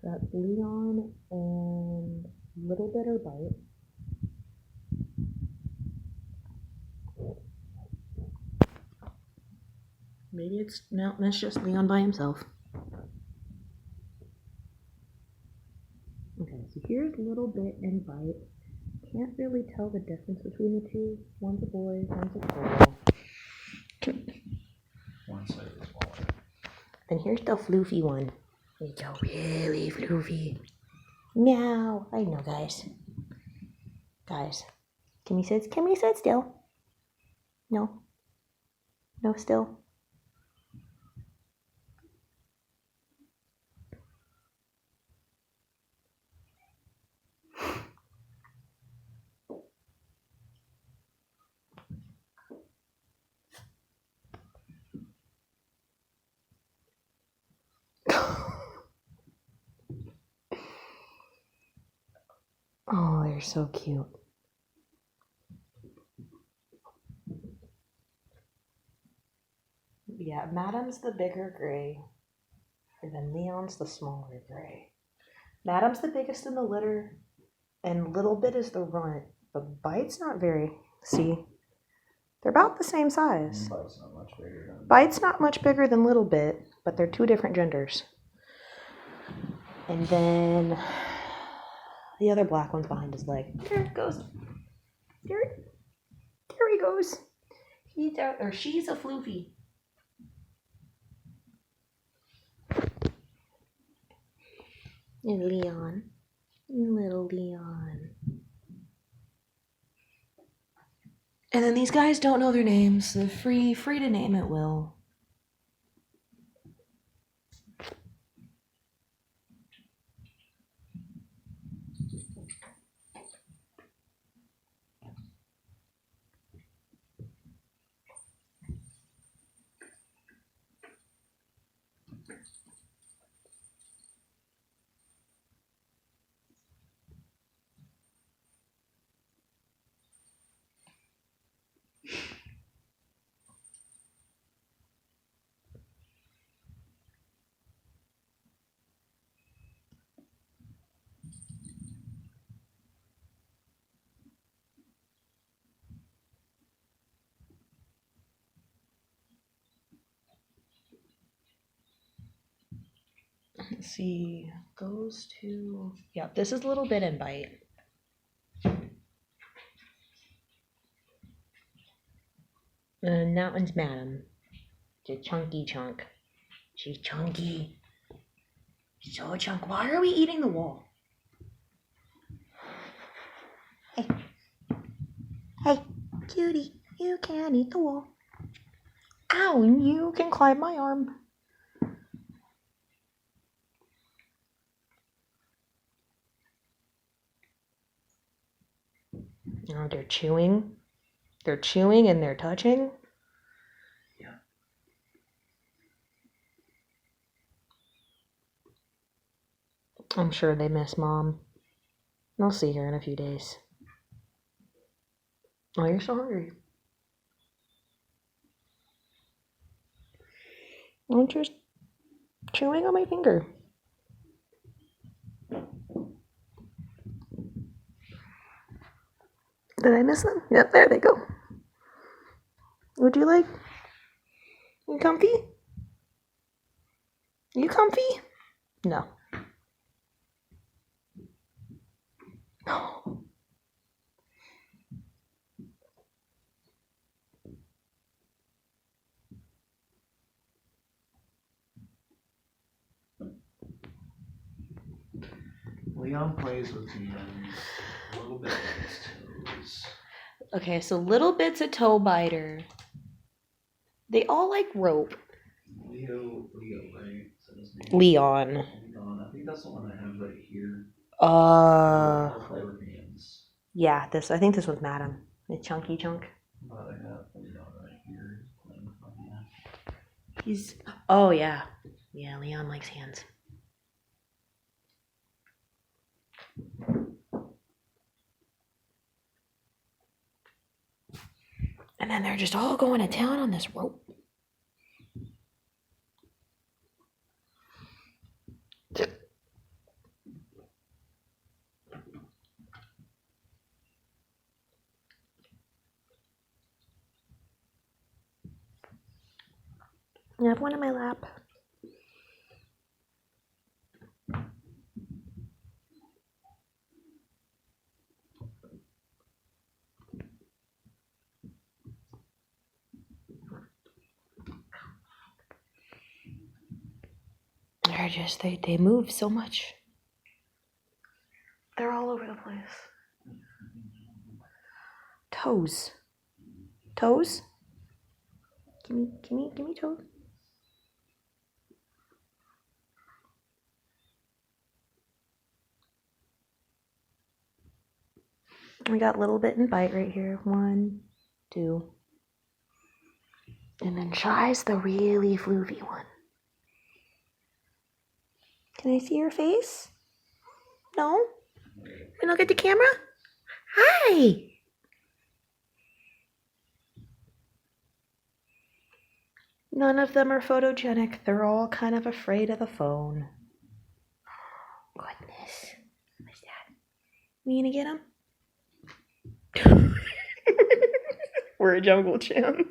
That's Leon and Little Bit or Bite. Maybe it's, no, that's just Leon by himself. Okay, so here's Little Bit and Bite. Can't really tell the difference between the two. One's a boy, one's a girl. One side is smaller. Then here's the floofy one. It's a really floofy. Meow. I know, guys. Guys, can we sit still? No. No, still. Oh, they're so cute. Yeah, Madam's the bigger gray, and then Leon's the smaller gray. Madam's the biggest in the litter, and Little Bit is the runt, but Bite's not very. See, they're about the same size. Bite's not much bigger than Little Bit, but they're two different genders. And then the other black one's behind his leg. There it goes. There he goes. He's out, or she's a floofy. And Leon. Little Leon. And then these guys don't know their names. So free to name at will. Let's see, goes to, yeah, this is Little Bit and Bite. And that one's Madam. It's a chunky chunk. She's chunky. So chunk. Why are we eating the wall? Hey. Hey, cutie, you can't eat the wall. Ow, you can climb my arm. Oh, they're chewing. They're chewing and they're touching. Yeah. I'm sure they miss Mom. I'll see her in a few days. Oh, you're so hungry. I'm just chewing on my finger. Did I miss them? Yep, there they go. Would you like? You comfy? You comfy? No. No. Leon plays with the Little Bit of his toes. Okay, so Little Bit's a toe biter. They all like rope. Leo, right? Is that his name? Leon. Leon. I think that's the one I have right here. Play with hands. Yeah, I think this was Madam. The chunky chunk. But I got Leon right here playing with my hand. He's. Oh yeah, yeah. Leon likes hands. And then they're just all going to town on this rope. I have one in my lap. They're just, they move so much. They're all over the place. Toes. Toes? Give me toes. We got little bit and bite right here. 1, 2. And then Shy's the really floofy one. Can I see your face? No? We look at the camera? Hi! None of them are photogenic. They're all kind of afraid of the phone. Goodness. What's that? We gonna get him? We're a jungle gym.